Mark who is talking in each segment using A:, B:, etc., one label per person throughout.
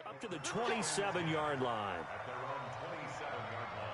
A: Up to the 27-yard line.
B: At their own 27-yard line.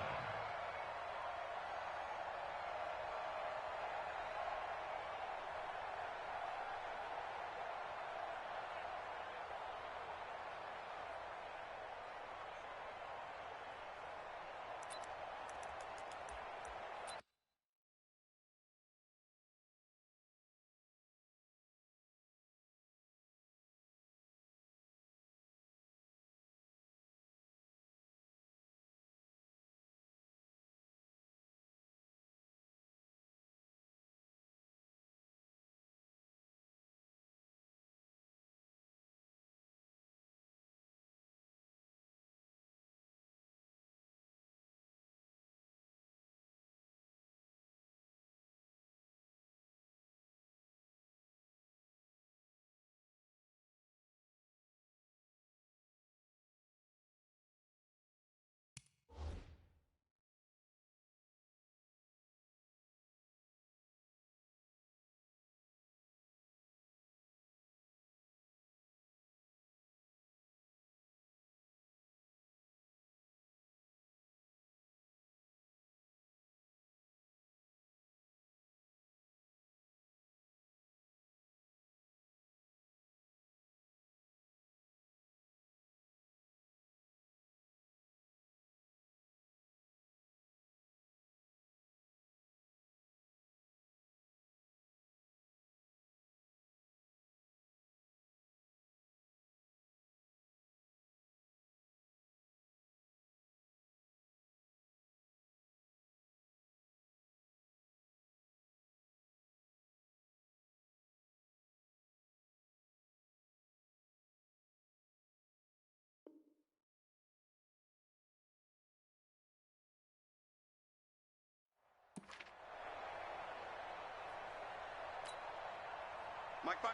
C: Mike, bye.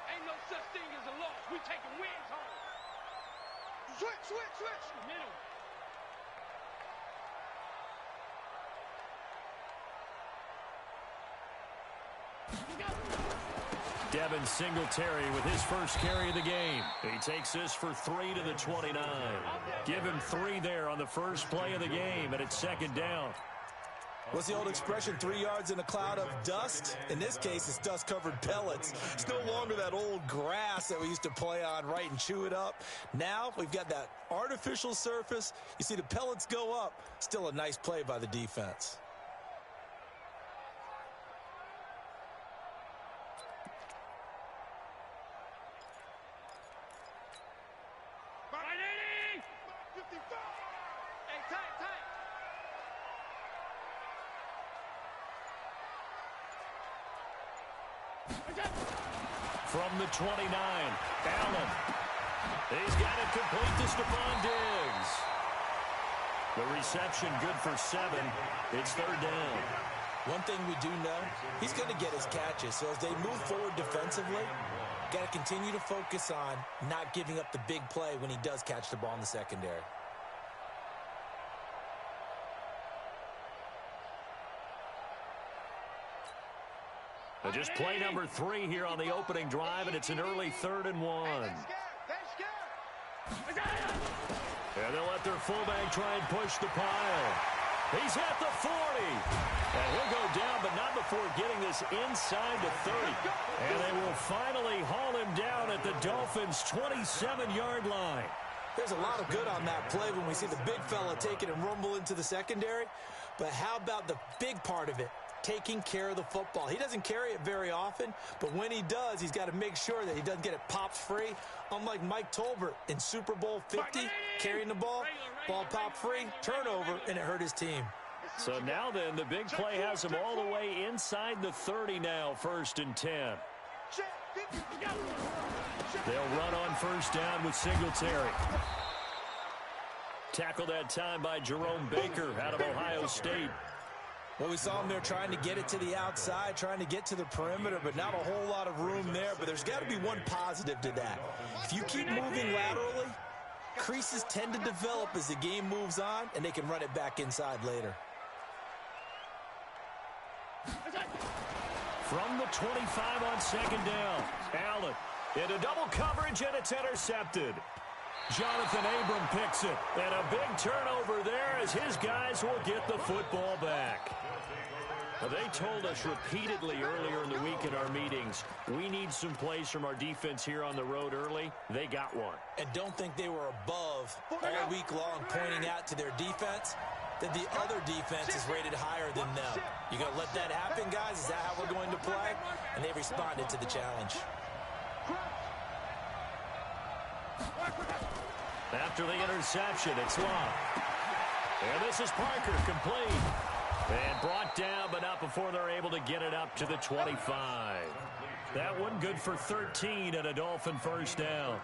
D: Ain't no such thing as a loss. We taking wins home.
C: Switch.
D: Middle.
A: Devin Singletary with his first carry of the game. He takes this for 3 to the 29. Give him 3 there on the first play of the game, and it's second down.
E: What's the old expression, 3 yards in a cloud of dust? In this case, it's dust-covered pellets. It's no longer that old grass that we used to play on, right, and chew it up. Now we've got that artificial surface. You see the pellets go up. Still a nice play by the defense.
A: From the 29, Allen. He's got it complete to Stephon Diggs. The reception good for 7. It's third down.
E: One thing we do know, he's going to get his catches. So as they move forward defensively, got to continue to focus on not giving up the big play when he does catch the ball in the secondary.
A: Just play number 3 here on the opening drive, and it's an early 3rd and 1. And they'll let their fullback try and push the pile. He's at the 40. And he'll go down, but not before getting this inside the 30. And they will finally haul him down at the Dolphins' 27-yard line.
E: There's a lot of good on that play when we see the big fella take it and rumble into the secondary. But how about the big part of it? Taking care of the football. He doesn't carry it very often, but when he does, he's got to make sure that he doesn't get it popped free. Unlike Mike Tolbert in Super Bowl 50, carrying the ball popped free, turnover, and it hurt his team.
A: So now then, the big play has him all the way inside the 30 now, 1st and 10. They'll run on first down with Singletary. Tackled that time by Jerome Baker out of Ohio State.
E: Well, we saw him there trying to get it to the outside, trying to get to the perimeter, but not a whole lot of room there. But there's got to be one positive to that. If you keep moving laterally, creases tend to develop as the game moves on, and they can run it back inside later.
A: From the 25 on second down, Allen. Into double coverage, and it's intercepted. Jonathan Abram picks it. And a big turnover there as his guys will get the football back. They told us repeatedly earlier in the week in our meetings, we need some plays from our defense here on the road early. They got one.
E: And don't think they were above all week long pointing out to their defense that the other defense is rated higher than them. You going to let that happen, guys? Is that how we're going to play? And they responded to the challenge.
A: After the interception, it's Long. And this is Parker, complete. And brought down, but not before they're able to get it up to the 25. That one good for 13 and a Dolphin first down.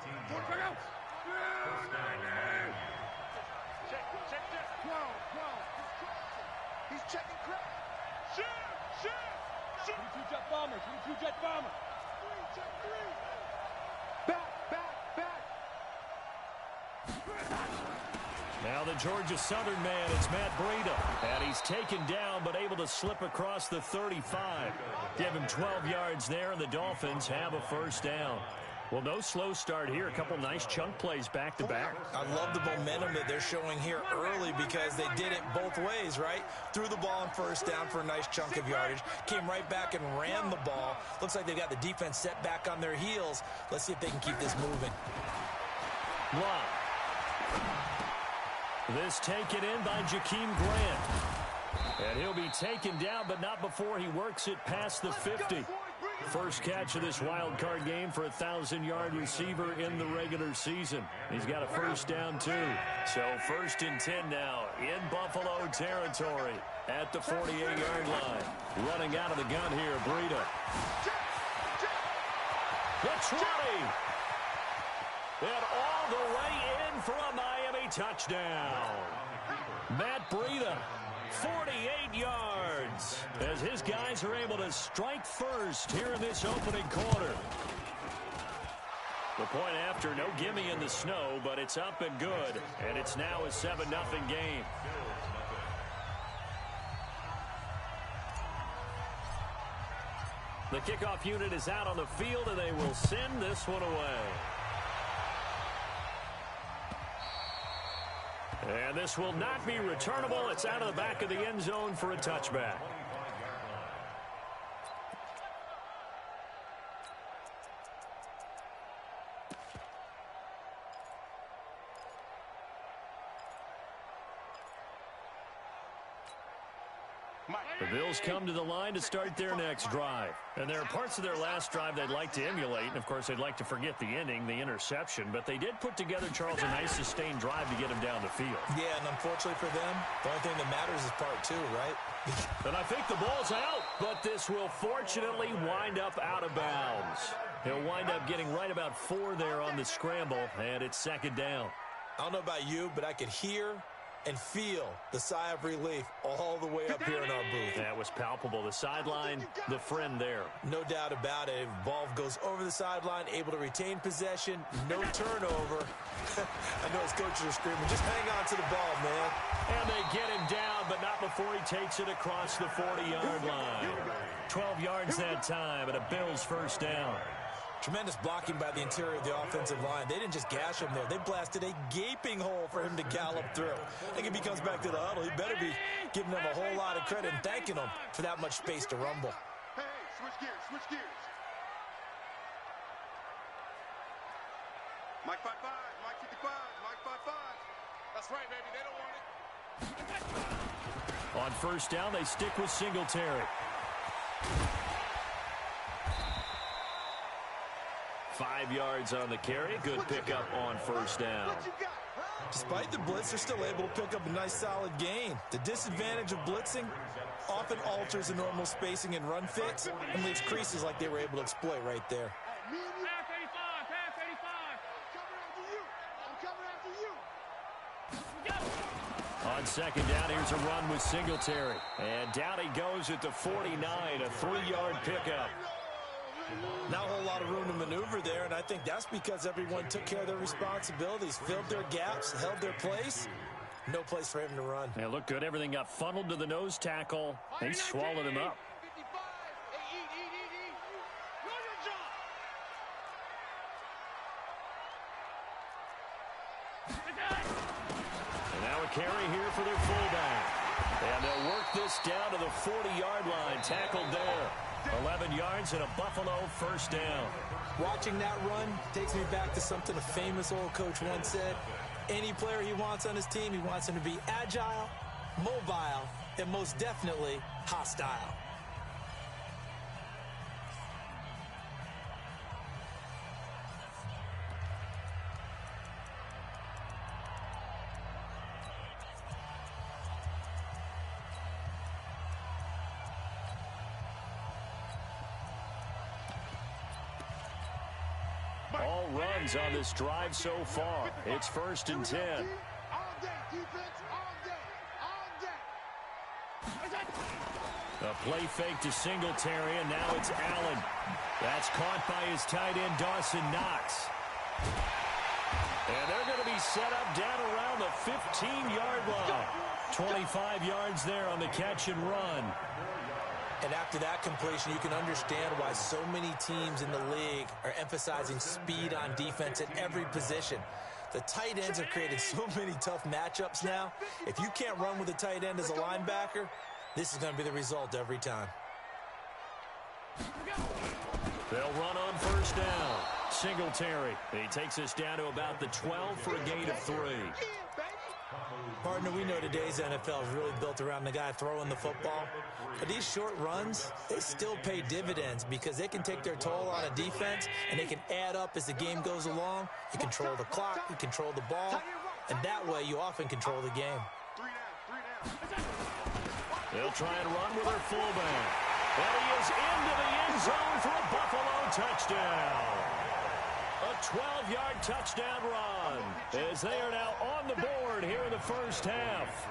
C: He's checking crap.
D: Shoot! 22 jet bomber, 22 jet bomber.
C: Check three. Back.
A: Now the Georgia Southern man, it's Matt Breida. And he's taken down, but able to slip across the 35. Give him 12 yards there, and the Dolphins have a first down. Well, no slow start here. A couple nice chunk plays back-to-back.
E: I love the momentum that they're showing here early because they did it both ways, right? Threw the ball on first down for a nice chunk of yardage. Came right back and ran the ball. Looks like they've got the defense set back on their heels. Let's see if they can keep this moving.
A: Long. This taken in by Jakeem Grant. And he'll be taken down, but not before he works it past the 50. First catch of this wild card game for a 1,000-yard receiver in the regular season. He's got a first down, too. So 1st and 10 now in Buffalo territory at the 48-yard line. Running out of the gun here, Breida. The 20. And all the way in for a Miami touchdown. Matt Breida, 48 yards, as his guys are able to strike first here in this opening quarter. The point after, no gimme in the snow, but it's up and good, and it's now a 7-0 game. The kickoff unit is out on the field, and they will send this one away. And this will not be returnable. It's out of the back of the end zone for a touchback. The Bills come to the line to start their next drive. And there are parts of their last drive they'd like to emulate. And, of course, they'd like to forget the ending, the interception. But they did put together, Charles, a nice sustained drive to get him down the field.
E: Yeah, and unfortunately for them, the only thing that matters is part 2, right?
A: And I think the ball's out. But this will fortunately wind up out of bounds. He'll wind up getting right about 4 there on the scramble. And it's 2nd down.
E: I don't know about you, but I could hear and feel the sigh of relief all the way up here in our booth.
A: That was palpable. The sideline, the friend there.
E: No doubt about it. Ball goes over the sideline, able to retain possession, no turnover. I know his coaches are screaming, just hang on to the ball, man.
A: And they get him down, but not before he takes it across the 40-yard line. 12 yards that time, and a Bills first down.
E: Tremendous blocking by the interior of the offensive line. They didn't just gash him there. They blasted a gaping hole for him to gallop through. I think if he comes back to the huddle, he better be giving them a whole lot of credit and thanking them for that much space to rumble.
C: Hey, switch gears. Mike 5-5, Mike 55, Mike 5-5. That's right, baby. They don't want it.
A: On first down, they stick with Singletary. 5 yards on the carry. Good pickup on first down.
E: Despite the blitz, they're still able to pick up a nice solid gain. The disadvantage of blitzing often alters the normal spacing and run fits and leaves creases like they were able to exploit right there.
A: On second down, here's a run with Singletary. And down he goes at the 49, a 3-yard pickup.
E: Not a whole lot of room to maneuver there, and I think that's because everyone took care of their responsibilities, filled their gaps, held their place. No place for him to run.
A: It looked good. Everything got funneled to the nose tackle. They swallowed him up. And now a carry here for their fullback. And they'll work this down to the 40-yard line. Tackled there. 11 yards and a Buffalo first down.
E: Watching that run takes me back to something a famous old coach once said. Any player he wants on his team, he wants him to be agile, mobile, and most definitely hostile.
A: All runs on this drive so far. It's 1st and 10.
C: All day, defense, all day, all day.
A: A play fake to Singletary, and now it's Allen. That's caught by his tight end, Dawson Knox. And they're going to be set up down around the 15-yard line. 25 yards there on the catch and run.
E: And after that completion, you can understand why so many teams in the league are emphasizing speed on defense at every position. The tight ends have created so many tough matchups now. If you can't run with a tight end as a linebacker, this is going to be the result every time.
A: They'll run on first down. Singletary. He takes us down to about the 12 for a gain of 3.
E: Partner, we know today's NFL is really built around the guy throwing the football. But these short runs, they still pay dividends because they can take their toll on a defense and they can add up as the game goes along. You control the clock, you control the ball, and that way you often control the game.
A: They'll try and run with their fullback. And he is into the end zone for a Buffalo touchdown. A 12-yard touchdown run as they are now on the board here in the first half.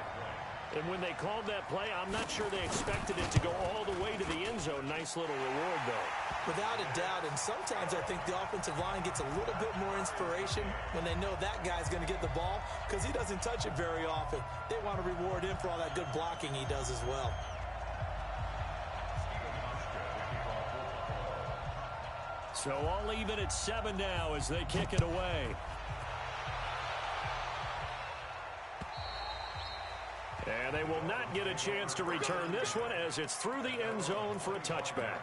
A: And when they called that play, I'm not sure they expected it to go all the way to the end zone. Nice little reward, though.
E: Without a doubt, and sometimes I think the offensive line gets a little bit more inspiration when they know that guy's going to get the ball because he doesn't touch it very often. They want to reward him for all that good blocking he does as well.
A: So all even at 7 now as they kick it away. And they will not get a chance to return this one as it's through the end zone for a touchback.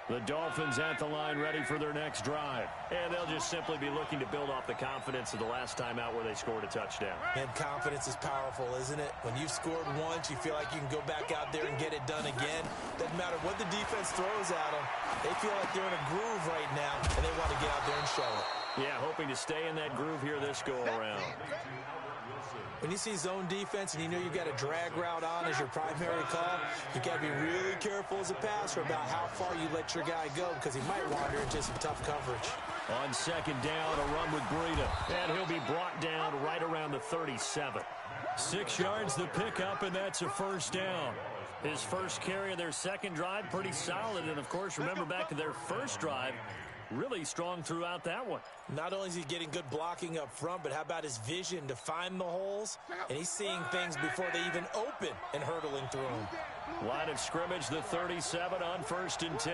A: The Dolphins at the line ready for their next drive. And they'll just simply be looking to build off the confidence of the last time out where they scored a touchdown.
E: And confidence is powerful, isn't it? When you've scored once, you feel like you can go back out there and get it done again. Doesn't matter what the defense throws at them. They feel like they're in a groove right now, and they want to get out there and show it.
A: Yeah, hoping to stay in that groove here this go-around.
E: When you see zone defense and you know you've got a drag route on as your primary call, you got to be really careful as a passer about how far you let your guy go because he might wander into some tough coverage.
A: On second down, a run with Breida. And he'll be brought down right around the 37. 6 yards the pickup, and that's a first down. His first carry of their second drive, pretty solid. And, of course, remember back to their first drive, really strong throughout that one.
E: Not only is he getting good blocking up front, but how about his vision to find the holes? And he's seeing things before they even open and hurdling through them.
A: Line of scrimmage, the 37 on 1st and 10.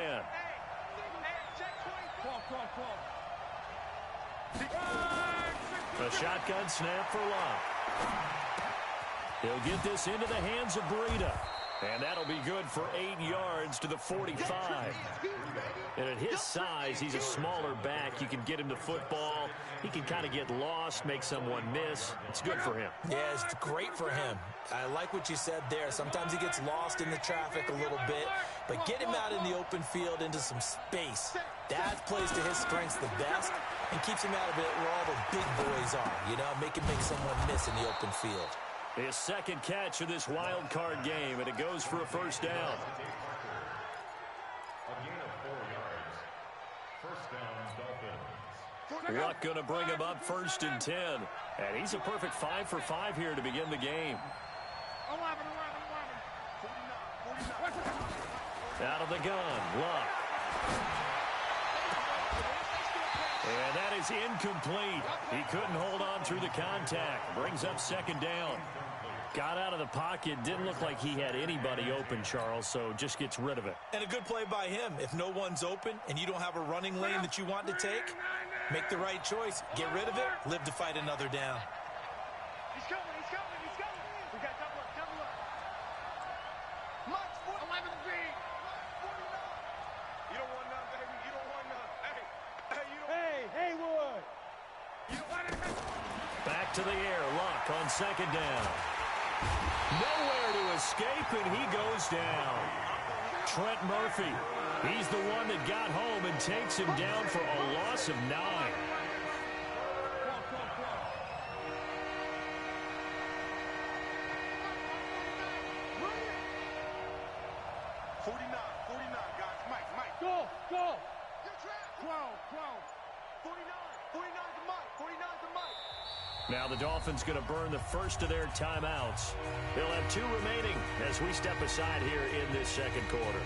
A: A shotgun snap for Locke. He'll get this into the hands of Breida. And that'll be good for 8 yards to the 45. And at his size, he's a smaller back. You can get him the football. He can kind of get lost, make someone miss. It's good for him.
E: Yeah, it's great for him. I like what you said there. Sometimes he gets lost in the traffic a little bit, but get him out in the open field into some space. That plays to his strengths the best and keeps him out of it where all the big boys are, you know, make someone miss in the open field.
A: His second catch of this wild card game, and it goes for a first down.
B: A gain of 4 yards. First down, Dolphins.
A: Luck going to bring him up 1st and 10. And he's a perfect 5 for 5 here to begin the game. Out of the gun, Luck. And that is incomplete. He couldn't hold on through the contact. Brings up second down. Got out of the pocket. Didn't look like he had anybody open, Charles, so just gets rid of it.
E: And a good play by him. If no one's open and you don't have a running lane that you want to take, make the right choice. Get rid of it. Live to fight another down.
D: He's coming. We got double up.
C: Much 11 feet. 49. You don't want none, baby. You don't want none. Hey, you don't.
D: Hey, Haywood.
C: You don't want it.
A: Back to the air. Luck on second down. Nowhere to escape, and he goes down. Trent Murphy. He's the one that got home and takes him down for a loss of 9.
C: 49, guys. Mike.
D: Go.
C: You're trapped.
D: 12.
C: 49 to Mike.
A: Now the Dolphins going to burn the first of their timeouts. They'll have 2 remaining as we step aside here in this second quarter.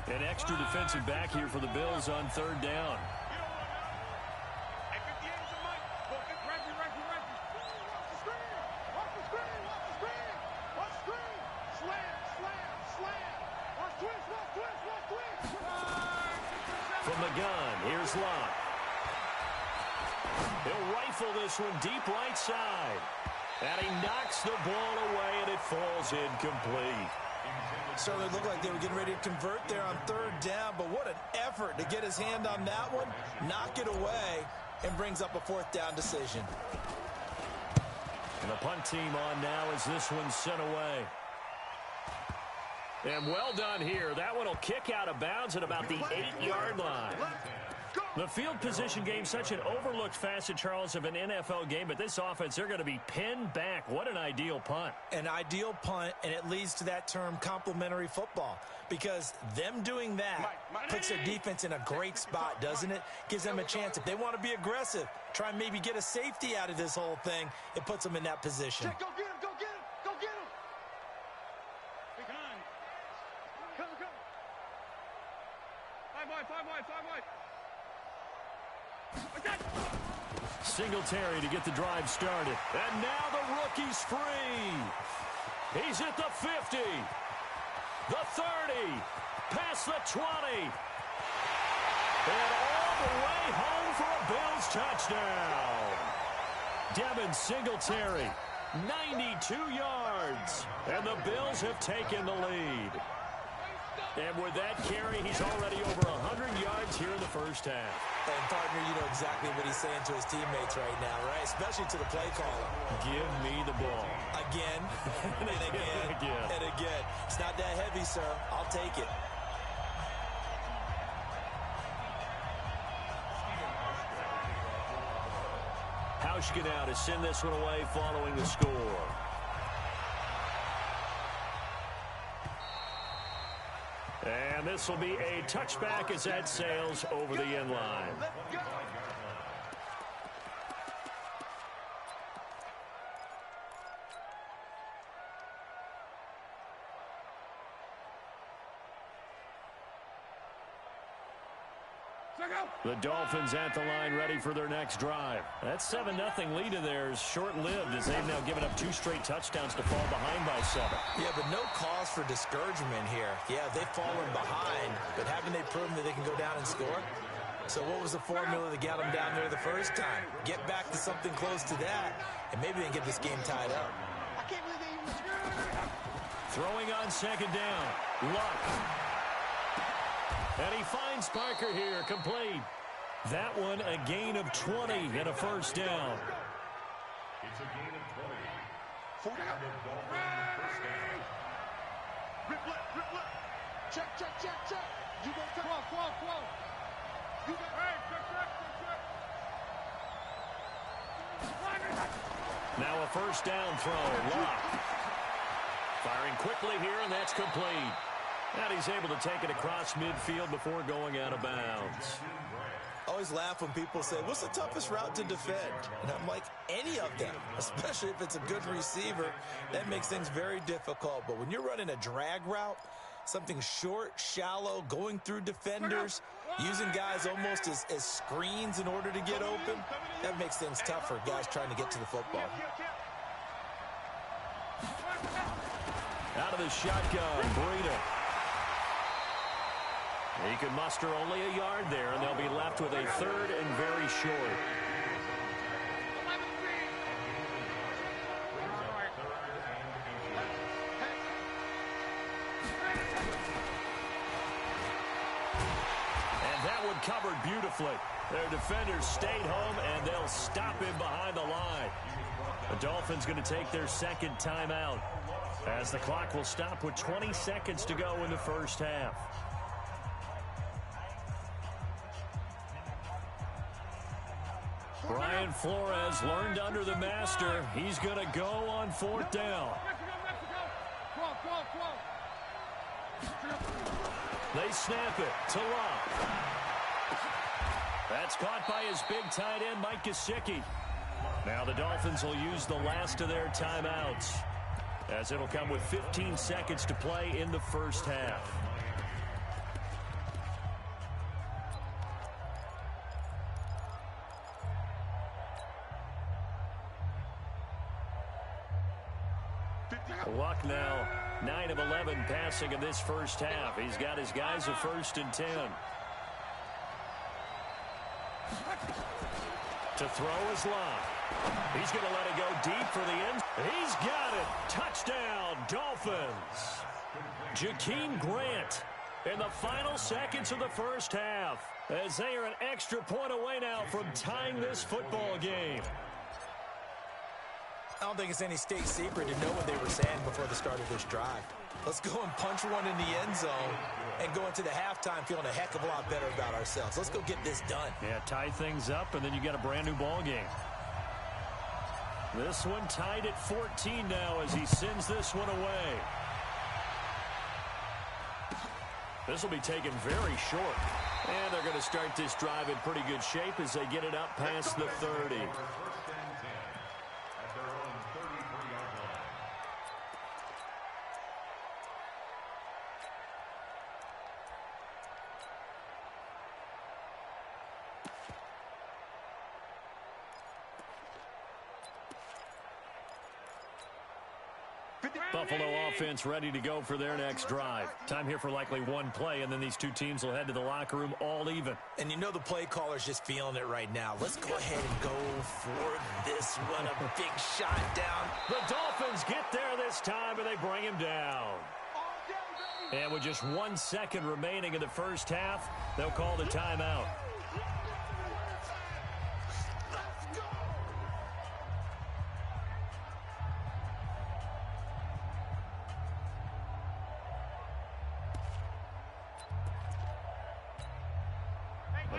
A: An extra defensive back here for the Bills on third down.
C: You don't want none. Hey, 58 to Mike. Well, Reggie. Watch the screen. Slam. Watch twist.
A: From the gun, here's Locke. He'll rifle this one deep right side. And he knocks the ball away, and it falls incomplete.
E: Certainly looked like they were getting ready to convert there on third down, but what an effort to get his hand on that one, knock it away, and brings up a fourth down decision.
A: And the punt team on now as this one's sent away. And well done here. That one will kick out of bounds at about the 8-yard line. The field position game, such an overlooked facet, Charles, of an NFL game, but this offense, they're going to be pinned back. What an ideal punt.
E: An ideal punt, and it leads to that term complementary football, because them doing that puts their defense in a great spot, doesn't it? Gives them a chance. If they want to be aggressive, try and maybe get a safety out of this whole thing, it puts them in that position.
C: Go get him.
D: Big hand. Come. 5 wide.
A: Singletary to get the drive started. And now the rookie's free. He's at the 50. The 30. Past the 20. And all the way home for a Bills touchdown. Devin Singletary, 92 yards. And the Bills have taken the lead. And with that carry, he's already over 100 yards here in the first half.
E: And, partner, you know exactly what he's saying to his teammates right now, right? Especially to the play caller.
A: Give me the ball.
E: Again, and again. It's not that heavy, sir. I'll take it.
A: Hauschka now to send this one away following the score. And this will be a touchback as that sails over the end line. The Dolphins at the line ready for their next drive. That 7-0 lead of theirs short-lived as they've now given up 2 straight touchdowns to fall behind by 7.
E: Yeah, but no cause for discouragement here. Yeah, they've fallen behind, but haven't they proven that they can go down and score? So what was the formula that got them down there the first time? Get back to something close to that, and maybe they can get this game tied up.
C: I can't believe they even...
A: Throwing on second down. Luck. And he finds Parker here, complete. That one a gain of 20 and a first down.
B: It's a gain of 20. And the Dolphins first down.
C: Rip left. Check. You go 12. You got...
D: Hey, check.
A: Now a first down throw. Luck. Firing quickly here, and that's complete. And he's able to take it across midfield before going out of bounds.
E: I always laugh when people say, what's the toughest route to defend? And I'm like, any of them, especially if it's a good receiver, that makes things very difficult. But when you're running a drag route, Something short, shallow, going through defenders, using guys almost as screens in order to get open. That makes things tough for guys trying to get to the football.
A: Out of the shotgun, Breida. He can muster only a yard there, and they'll be left with a third and very short. Covered beautifully. Their defenders stayed home, and they'll stop him behind the line. The Dolphins going to take their second timeout as the clock will stop with 20 seconds to go in the first half. Brian Flores learned under the master. He's going to go on fourth down. They snap it to Locke. That's caught by his big tight end, Mike Gesicki. Now the Dolphins will use the last of their timeouts, as it'll come with 15 seconds to play in the first half. Luck now 9 of 11 passing in this first half. He's got his guys a 1st and 10. To throw is Locke. He's going to let it go deep for the end. He's got it. Touchdown, Dolphins. Jakeem Grant in the final seconds of the first half, as they are an extra point away now from tying this football game.
E: I don't think it's any state secret to know what they were saying before the start of this drive. Let's go and punch one in the end zone and go into the halftime feeling a heck of a lot better about ourselves. Let's go get this done.
A: Yeah, tie things up, and then you get a brand new ball game. This one tied at 14 now as he sends this one away. This will be taken very short. And they're going to start this drive in pretty good shape as they get it up past the 30. Buffalo offense ready to go for their next drive. Time here for likely one play, and then these two teams will head to the locker room all even.
E: And you know the play caller's just feeling it right now. Let's go ahead and go for this one. A big shot down.
A: The Dolphins get there this time, and they bring him down. And with just 1 second remaining in the first half, they'll call the timeout.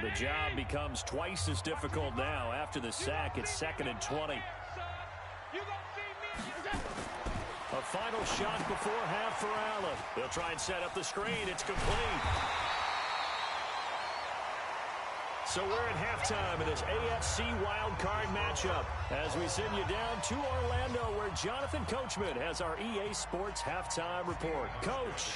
A: The job becomes twice as difficult now. After the sack, it's 2nd and 20. A final shot before half for Allen. They'll try and set up the screen. It's complete. So we're at halftime in this AFC Wildcard matchup as we send you down to Orlando, where Jonathan Coachman has our EA Sports halftime report. Coach.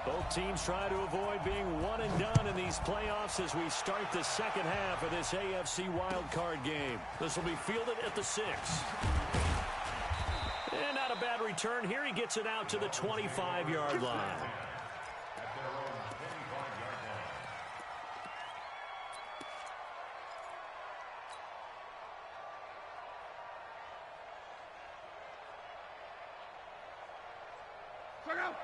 A: Both teams try to avoid being one and done in these playoffs as we start the second half of this AFC wildcard game. This will be fielded at the 6. And not a bad return here. He gets it out to the 25-yard line.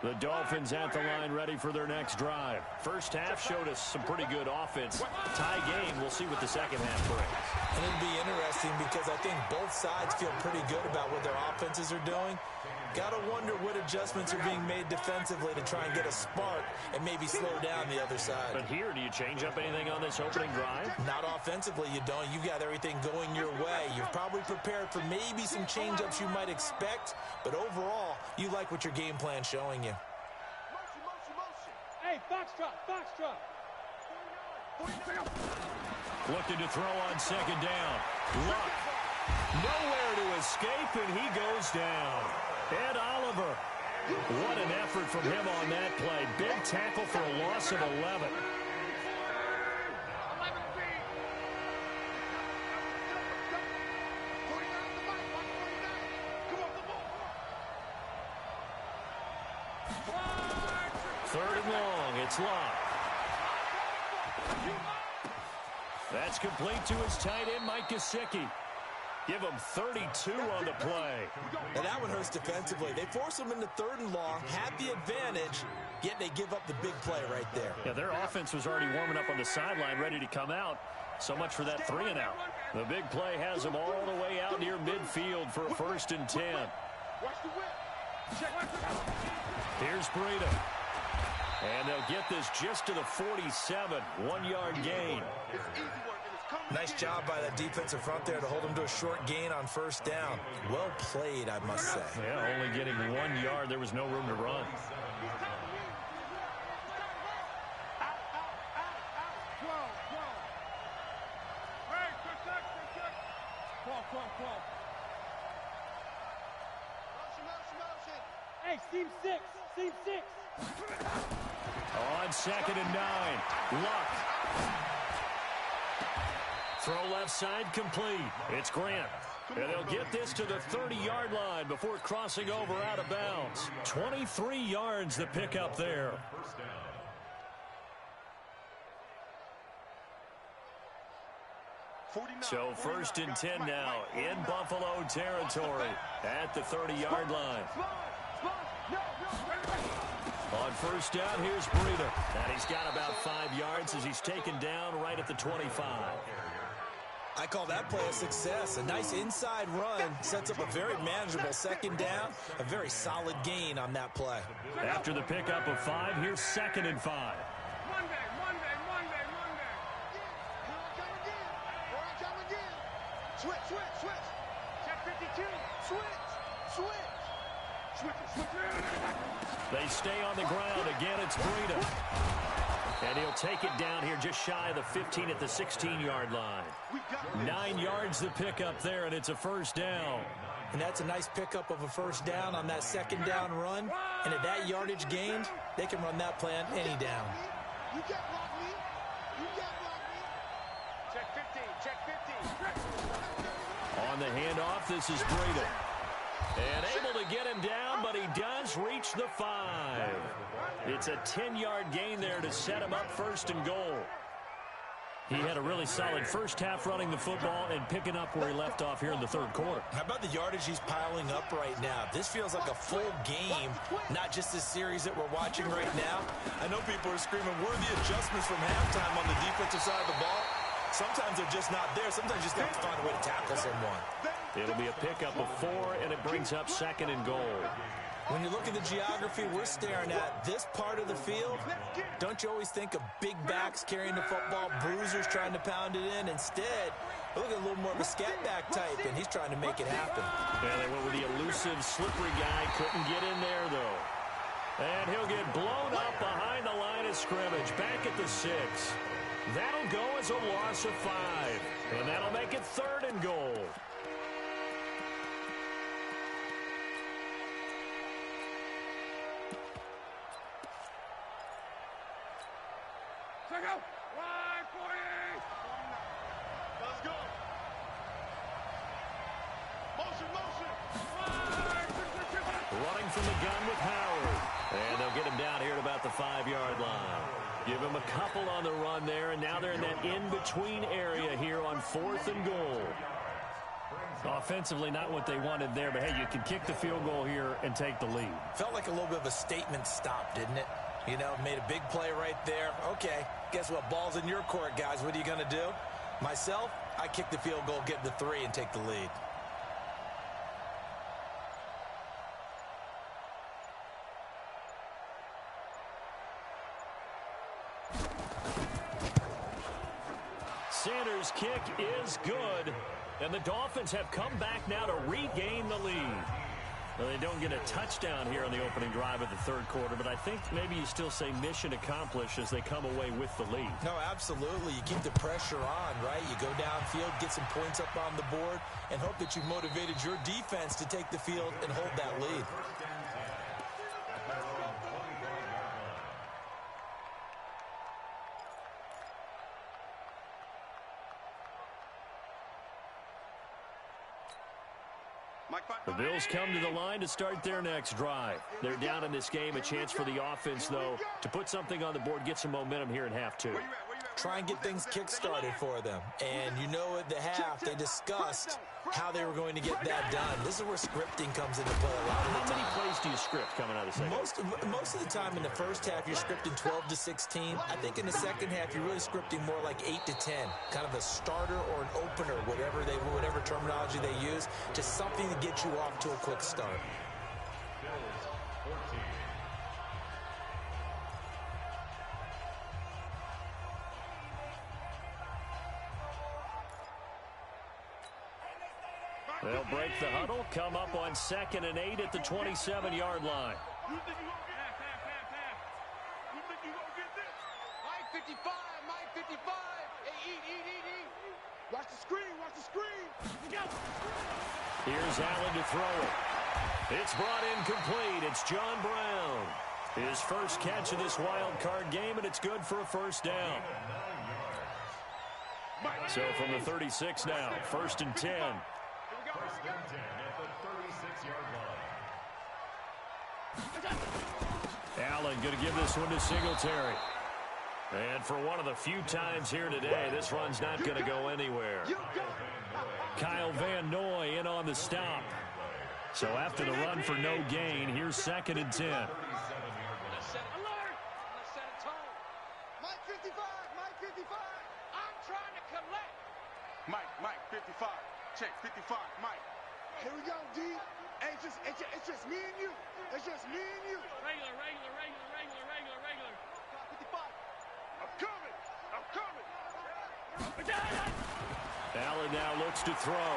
A: The Dolphins at the line ready for their next drive. First half showed us some pretty good offense. Tie game. We'll see what the second half brings.
E: And it'll be interesting because I think both sides feel pretty good about what their offenses are doing. Got to wonder what adjustments are being made defensively to try and get a spark and maybe slow down the other side.
A: But here, do you change up anything on this opening drive?
E: Not offensively, you don't. You got everything going your way. You're probably prepared for maybe some change-ups you might expect, but overall, you like what your game plan's showing you.
D: Hey, foxtrot, foxtrot.
A: Looking to throw on second down. Luck. Nowhere to escape, and he goes down. Ed Oliver. What an effort from him on that play. Big tackle for a loss of 11. Third and long. It's locked. That's complete to his tight end, Mike Gesicki. Give him 32 on the play.
E: And that one hurts defensively. They force him into third and long, have the advantage, yet they give up the big play right there.
A: Yeah, their offense was already warming up on the sideline, ready to come out. So much for that 3 and out. The big play has them all the way out near midfield for a 1st and 10. Here's Breida. And they'll get this just to the 47. 1-yard gain.
E: Nice job by the defensive front there to hold him to a short gain on 1st down. Well played, I must say.
A: Yeah, only getting 1 yard. There was no room to run.
D: Hey, seam 6. Seam 6.
A: On 2nd and 9. Luck. Throw left side complete. It's Grant. And they'll get this to the 30-yard line before crossing over out of bounds. 23 yards the pickup there. So 1st and 10 now in Buffalo territory at the 30-yard line. On 1st down, here's Breida. And he's got about 5 yards as he's taken down right at the 25.
E: I call that play a success. A nice inside run sets up a very manageable 2nd down. A very solid gain on that play.
A: After the pickup of 5, here's 2nd and 5.
C: Monday. Here I come again. Switch. Check 52. Switch.
A: They stay on the ground. Again, it's Breida. And he'll take it down here just shy of the 15 at the 16-yard line. 9 yards the pickup there, and it's a 1st down.
E: And that's a nice pickup of a 1st down on that 2nd down run. And at that yardage gained, they can run that play on any down.
C: You can't block me. Check 15.
A: On the handoff, this is Breida. And able to get him down, but he does reach the 5. It's a 10-yard gain there to set him up 1st and goal. He had a really solid first half running the football and picking up where he left off here in the 3rd quarter.
E: How about the yardage he's piling up right now? This feels like a full game, not just this series that we're watching right now. I know people are screaming, where are the adjustments from halftime on the defensive side of the ball? Sometimes they're just not there. Sometimes you just have to find a way to tackle someone.
A: It'll be a pickup of 4, and it brings up 2nd and goal.
E: When you look at the geography we're staring at, this part of the field, don't you always think of big backs carrying the football, bruisers trying to pound it in? Instead, look at a little more of a scat back type, and he's trying to make it happen.
A: Yeah, they went with the elusive, slippery guy. Couldn't get in there, though. And he'll get blown up behind the line of scrimmage, back at the 6. That'll go as a loss of 5, and that'll make it 3rd and goal.
C: Check out. Wide 40. Let's go. Motion.
A: Running from the gun with Howard. And they'll get him down here at about the 5-yard line. Give him a couple on the run there, and now they're in that in-between area here on 4th and goal. Offensively, not what they wanted there, but hey, you can kick the field goal here and take the lead.
E: Felt like a little bit of a statement stop, didn't it? You know, made a big play right there. Okay, guess what? Ball's in your court, guys. What are you going to do? Myself, I kick the field goal, get the 3, and take the lead.
A: Sanders' kick is good, and the Dolphins have come back now to regain the lead. Well, they don't get a touchdown here on the opening drive of the third quarter, but I think maybe you still say mission accomplished as they come away with the lead.
E: No, absolutely. You keep the pressure on, right? You go downfield, get some points up on the board, and hope that you've motivated your defense to take the field and hold that lead.
A: The Bills come to the line to start their next drive. They're down in this game. A chance for the offense, though, to put something on the board, get some momentum here in half two.
E: Try and get things kick-started for them. And you know at the half, they discussed how they were going to get that done. This is where scripting comes into play a lot of the time.
A: How many plays do you script coming out of the second?
E: Most of the time in the first half, you're scripting 12 to 16. I think in the second half, you're really scripting more like 8 to 10. Kind of a starter or an opener, whatever terminology they use, just something to get you off to a quick start.
A: They'll break the huddle, come up on 2nd and 8 at the 27-yard line.
C: You think you gonna get half. You think you gonna get this? Mike 55, Mike 55. Hey, eat. Watch the screen. Go.
A: Here's Allen to throw it. It's brought in complete. It's John Brown. His first catch of this wild card game, and it's good for a first down. So from the 36 now, 1st and 10.
B: First and 10 at the 36-yard line.
A: Allen going to give this one to Singletary. And for one of the few times here today, this run's not going to go anywhere. Kyle Van Noy in on the stop. So after the run for no gain, here's 2nd and 10.
C: Alert! Let's set a tone. Mike 55, Mike 55. I'm trying to collect. Mike 55. Check 55, Mike. Here we go, D. Hey, it's just me and you. It's just me and you. Regular. 55. I'm coming.
A: Allen now looks to throw.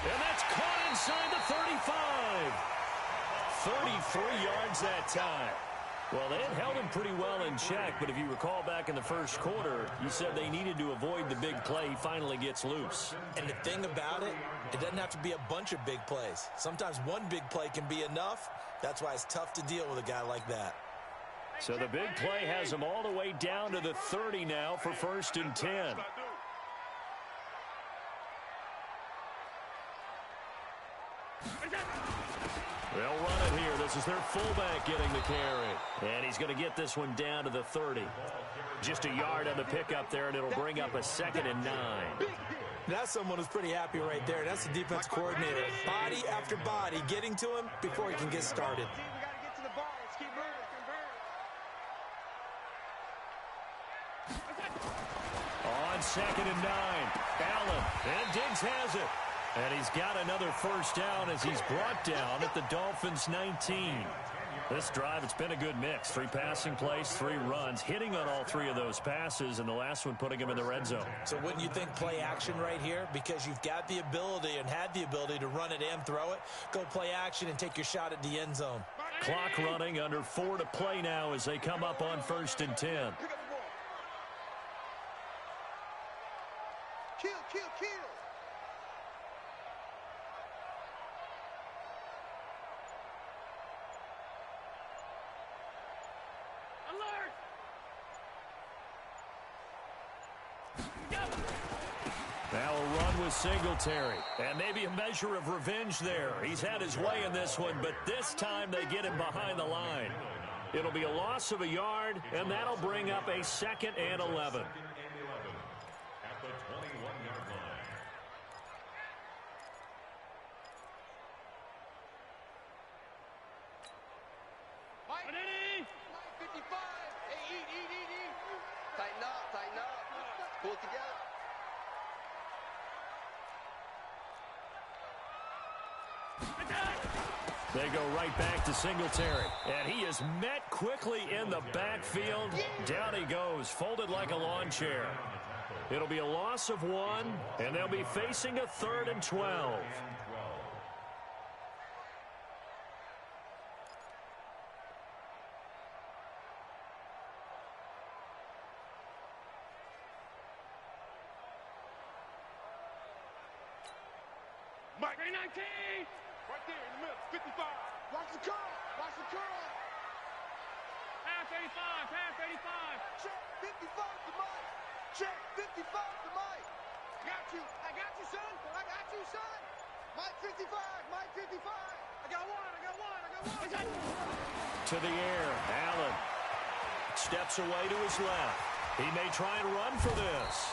A: And that's caught inside the 35. 33 yards that time. Well, they had held him pretty well in check, but if you recall back in the first quarter, you said they needed to avoid the big play. He finally gets loose.
E: And the thing about it, it doesn't have to be a bunch of big plays. Sometimes one big play can be enough. That's why it's tough to deal with a guy like that.
A: So the big play has him all the way down to the 30 now for 1st and 10. They'll run it here. This is their fullback getting the carry. And he's going to get this one down to the 30. Just a yard on the pickup there, and it'll bring up a 2nd and 9.
E: That's someone who's pretty happy right there. That's the defense coordinator. Body after body getting to him before he can get started.
C: We got to get to the ball. Let's keep moving.
A: On 2nd and 9, Allen, and Diggs has it. And he's got another first down as he's brought down at the Dolphins' 19. This drive, it's been a good mix. 3 passing plays, 3 runs, hitting on all 3 of those passes, and the last one putting him in the red zone.
E: So wouldn't you think play action right here? Because you've got the ability and had the ability to run it and throw it. Go play action and take your shot at the end zone.
A: Clock running, under 4 to play now as they come up on 1st and 10.
C: Kill.
A: Now a run with Singletary. And maybe a measure of revenge there. He's had his way in this one, but this time they get him behind the line. It'll be a loss of a yard, and that'll bring up a 2nd and 11.
B: At the 21-yard line.
C: Mike 55. Hey, eat. Tighten up. Pull it together.
A: They go right back to Singletary. And he is met quickly in the backfield. Down he goes, folded like a lawn chair. It'll be a loss of 1, and they'll be facing a 3rd and 12.
D: 19.
C: Right there in the middle. 55. Watch the curl. Watch the curl.
D: Pass 85. Pass 85.
C: Check 55 to Mike. Check 55 to Mike. Got you. I got you, son. I got you, son. Mike 55. Mike 55. I got one. I got one. I got one.
A: To the air. Allen steps away to his left. He may try and run for this.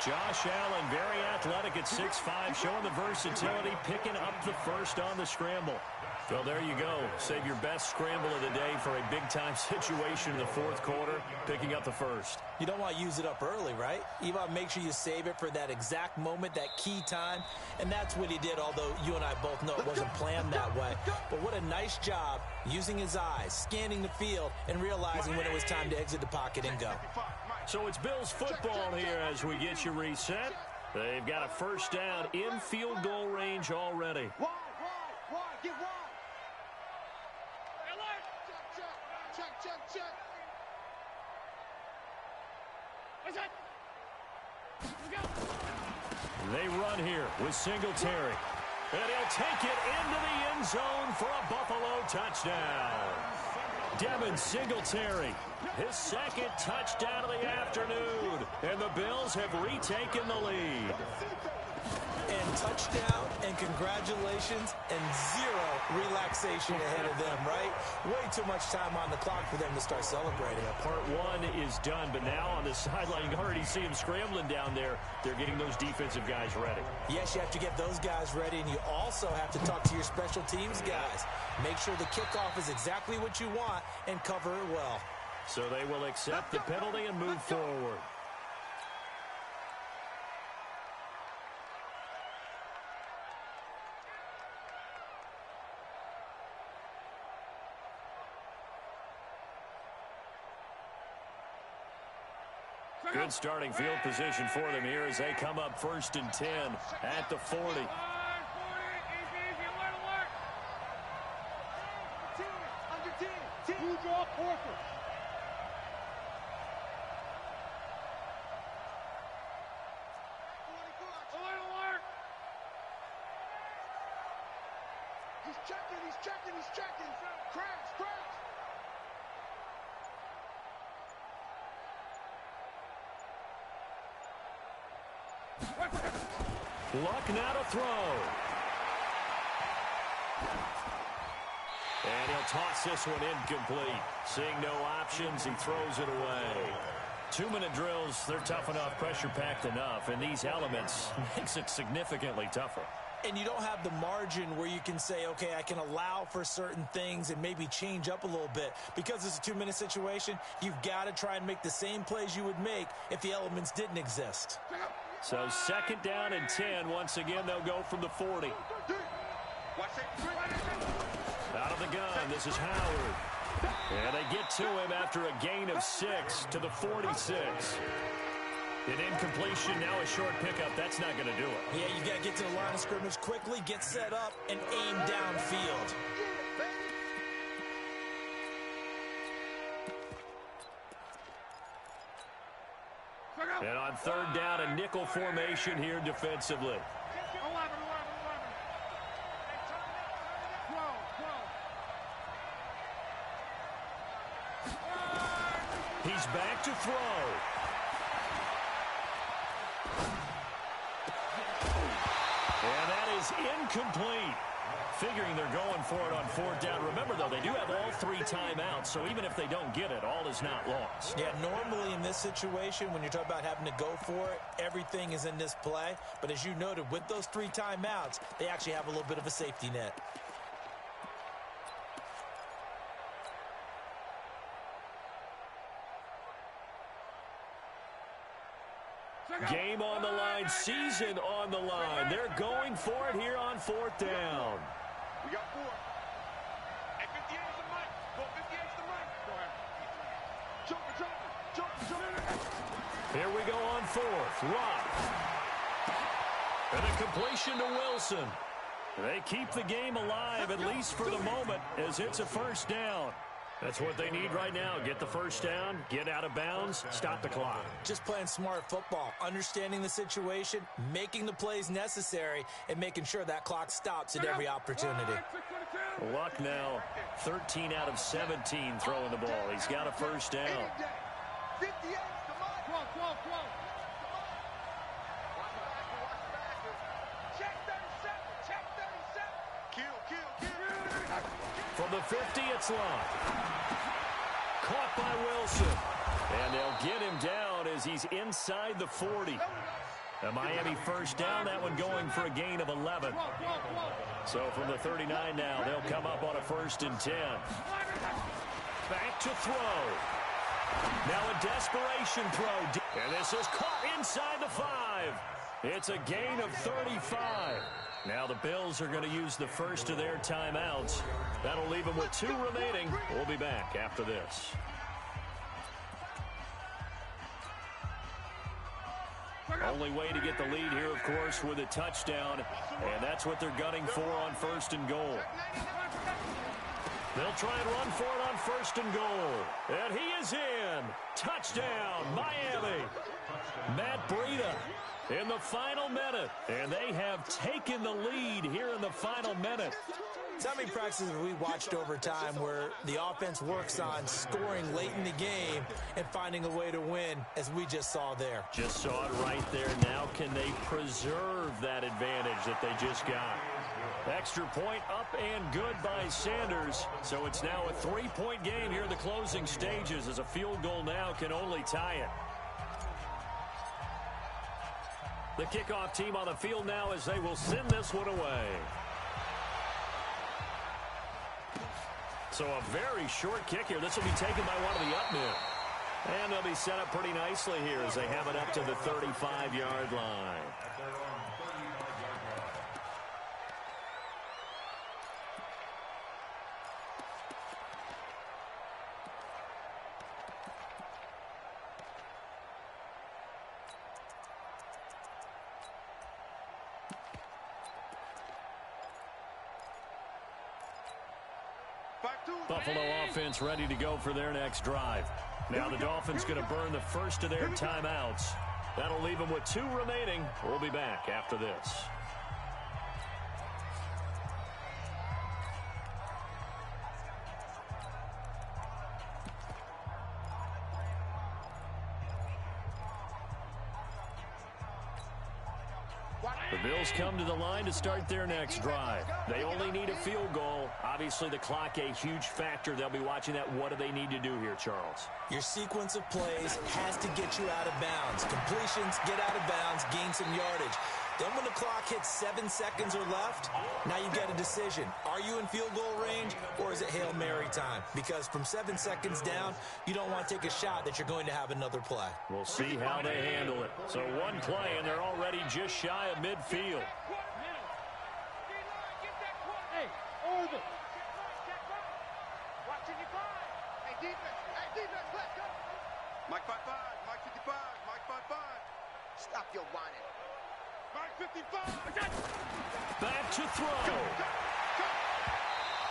A: Josh Allen, very athletic at 6'5", showing the versatility, picking up the first on the scramble. So there you go. Save your best scramble of the day for a big-time situation in the fourth quarter, picking up the first.
E: You don't want to use it up early, right? You want to make sure you save it for that exact moment, that key time. And that's what he did, although you and I both know it wasn't planned that way. But what a nice job using his eyes, scanning the field, and realizing when it was time to exit the pocket and go.
A: So it's Bills football here as we get you reset. They've got a first down in field goal range already.
C: Wide, get wide. Check.
D: What's that? Let's go.
A: They run here with Singletary. And he'll take it into the end zone for a Buffalo touchdown. Devin Singletary, his second touchdown of the afternoon. And the Bills have retaken the lead.
E: And touchdown, and congratulations, and zero relaxation ahead of them, right? Way too much time on the clock for them to start celebrating.
A: Part one is done, but now on the sideline, you already see him scrambling down there. They're getting those defensive guys ready.
E: Yes, you have to get those guys ready, and you also have to talk to your special teams guys. Make sure the kickoff is exactly what you want and cover it well.
A: So they will accept the penalty and move forward. Good starting field position for them here as they come up 1st and 10 at the 40.
D: Easy, alert, alert.
C: 10.
D: Who draw Porker? Alert, alert.
C: He's checking. Crash.
A: Luck now to throw. And he'll toss this one incomplete. Seeing no options, he throws it away. 2-minute drills, they're tough enough, pressure-packed enough, and these elements makes it significantly tougher.
E: And you don't have the margin where you can say, okay, I can allow for certain things and maybe change up a little bit. Because it's a 2-minute situation, you've got to try and make the same plays you would make if the elements didn't exist.
A: So 2nd down and 10. Once again, they'll go from the 40. Out of the gun, this is Howard. And they get to him after a gain of 6 to the 46. An incompletion, now a short pickup. That's not going to do it.
E: Yeah, you got to get to the line of scrimmage quickly, get set up, and aim downfield.
A: And on 3rd down, a nickel formation here defensively. He's back to throw. And that is incomplete. Figuring they're going for it on 4th down. Remember, though, they do have all 3 timeouts, so even if they don't get it, all is not lost.
E: Yeah, normally in this situation, when you're talking about having to go for it, everything is in this play. But as you noted, with those 3 timeouts, they actually have a little bit of a safety net.
A: Game on the line, season on the line. They're going for it here on 4th down.
C: We got 4. At 58 is the mic. Go 58 is the mic. Go ahead. Jump.
A: Here we go on 4th. Rock. And a completion to Wilson. They keep the game alive, at least for the moment, as it's a 1st down. That's what they need right now. Get the first down, get out of bounds, stop the clock.
E: Just playing smart football, understanding the situation, making the plays necessary, and making sure that clock stops at every opportunity.
A: Luck now, 13 out of 17 throwing the ball. He's got a first down.
C: 58, come on. Come on. Check 37, check 37. Kill.
A: From the 50, it's Long. Caught by Wilson. And they'll get him down as he's inside the 40. A Miami first down, that one going for a gain of 11. So from the 39 now, they'll come up on a 1st and 10. Back to throw. Now a desperation throw. And this is caught inside the 5. It's a gain of 35. Now the Bills are going to use the first of their timeouts. That'll leave them with 2 remaining. We'll be back after this. Only way to get the lead here, of course, with a touchdown. And that's what they're gunning for on 1st and goal. They'll try and run for it on 1st and goal. And he is in. Touchdown, Miami. Matt Breida in the final minute. And they have taken the lead here in the final minute.
E: So many practices we watched over time where the offense works on scoring late in the game and finding a way to win, as we just saw there.
A: Just saw it right there. Now can they preserve that advantage that they just got? Extra point up and good by Sanders. So it's now a 3-point game here in the closing stages, as a field goal now can only tie it. The kickoff team on the field now as they will send this one away. So a very short kick here. This will be taken by one of the up men. And they'll be set up pretty nicely here as they have it up to the 35-yard line. Buffalo offense ready to go for their next drive. Now the Dolphins going to burn the first of their timeouts. That'll leave them with 2 remaining. We'll be back after this. The Bills come to the line to start their next drive. They only need a field goal. Obviously, the clock a huge factor. They'll be watching that. What do they need to do here, Charles?
E: Your sequence of plays has to get you out of bounds. Completions, get out of bounds, gain some yardage. Then when the clock hits 7 seconds or left, now you get a decision. Are you in field goal range, or is it Hail Mary time? Because from 7 seconds down, you don't want to take a shot that you're going to have another play.
A: We'll see how they handle it. So one play, and they're already just shy of midfield.
D: Hey, over.
C: Watching you five. Hey, defense, let's go. Mike 5-5, Mike 55, Mike 5-5. Stop your whining. Mike 55.
A: Back to throw.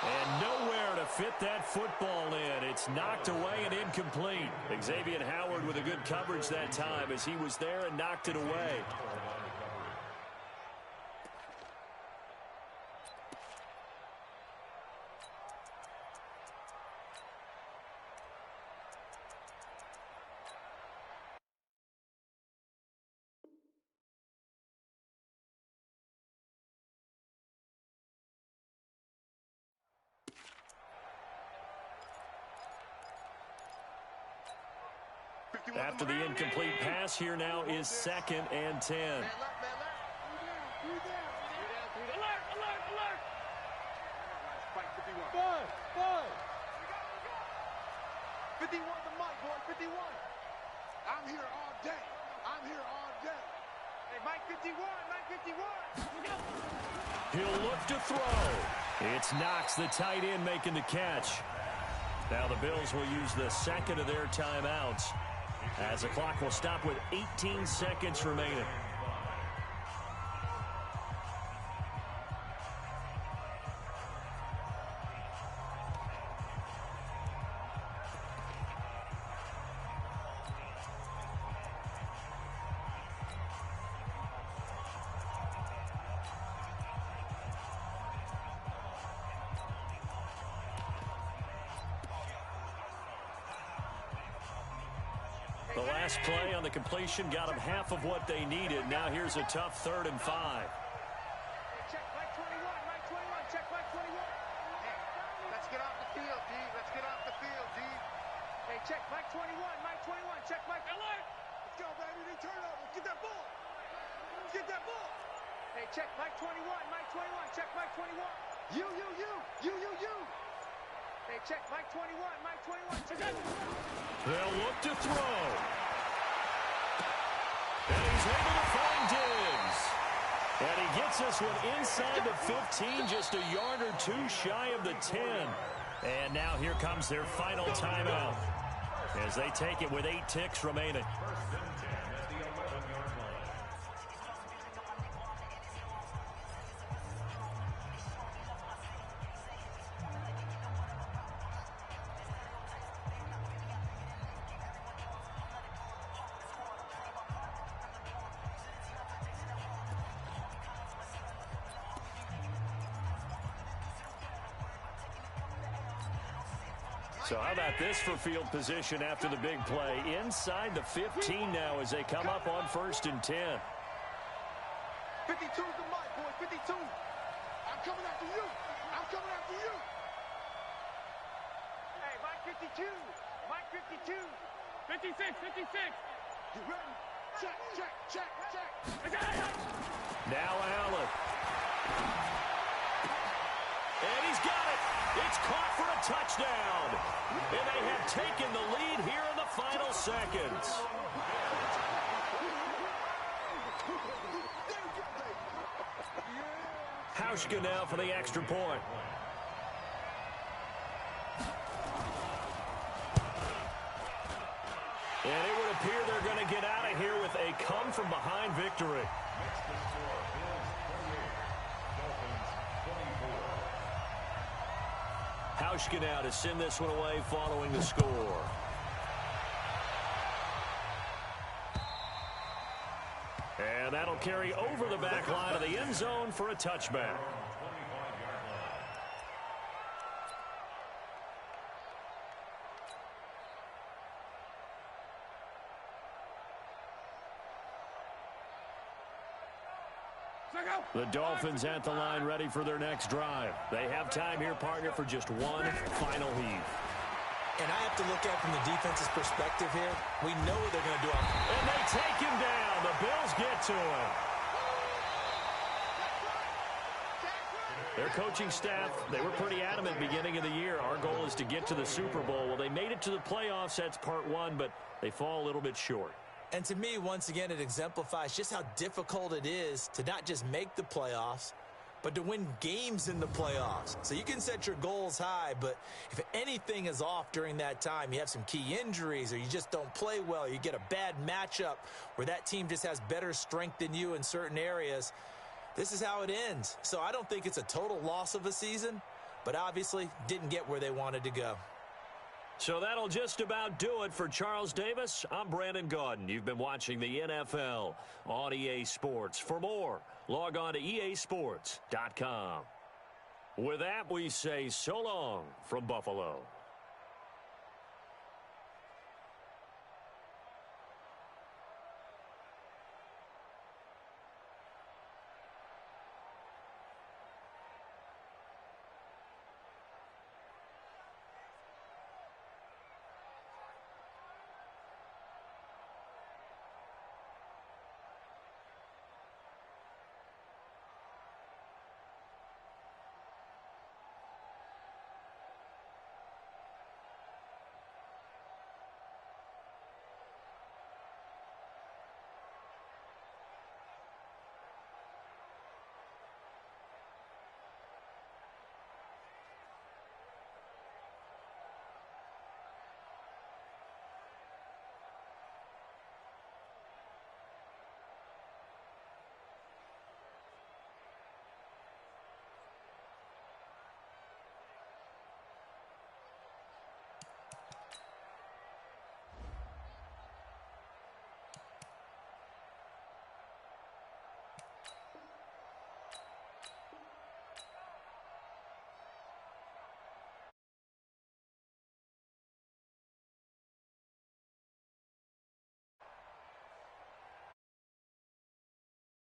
A: And nowhere to fit that football in. It's knocked away and incomplete. Xavier Howard with a good coverage that time as he was there and knocked it away. After the incomplete pass, here now is 2nd and 10.
C: Alert. 51 the mic, boy, 51. I'm here all day. Hey, Mike 51, Mike 51.
A: He'll look to throw. It's Knox, the tight end, making the catch. Now the Bills will use the second of their timeouts, as the clock will stop with 18 seconds remaining. The last play on the completion got them half of what they needed. Now here's a tough 3rd and 5.
C: Check Mike 21, Mike 21, check Mike 21. Hey, let's get off the field, D. Let's get off the field, D. Hey, check Mike 21, Mike 21, check Mike. Alert! Let's go, baby. They turn over. Get that ball. Get that ball. Hey, check Mike 21, Mike 21, check Mike 21. You. Hey, check Mike 21, Mike 21, check that.
A: They'll look to throw. And he's able to find Diggs. And he gets this one inside the 15, just a yard or two shy of the 10. And now here comes their final timeout as they take it with 8 ticks remaining. So how about this for field position after the big play? Inside the 15 now as they come up on 1st and 10.
C: 52 is the mic, boy. 52. I'm coming after you. I'm coming after you. Hey, Mike 52. Mike 52. 56, 56. You ready? Check.
A: Now Allen. And he's got it. It's caught for a touchdown. And they have taken the lead here in the final seconds. Hauschka now for the extra point. And it would appear they're going to get out of here with a come-from-behind victory. Hauschka now to send this one away following the score. And that'll carry over the back line of the end zone for a touchback. The Dolphins at the line ready for their next drive. They have time here, partner, for just one final heave.
E: And I have to look at from the defense's perspective here. We know what they're going to do.
A: And they take him down. The Bills get to him. Their coaching staff, they were pretty adamant beginning of the year. Our goal is to get to the Super Bowl. Well, they made it to the playoffs. That's part one, but they fall a little bit short.
E: And to me, once again, it exemplifies just how difficult it is to not just make the playoffs, but to win games in the playoffs. So you can set your goals high, but if anything is off during that time, you have some key injuries or you just don't play well, you get a bad matchup where that team just has better strength than you in certain areas, this is how it ends. So I don't think it's a total loss of a season, but obviously didn't get where they wanted to go.
A: So that'll just about do it for Charles Davis. I'm Brandon Gaudin. You've been watching the NFL on EA Sports. For more, log on to easports.com. With that, we say so long from Buffalo.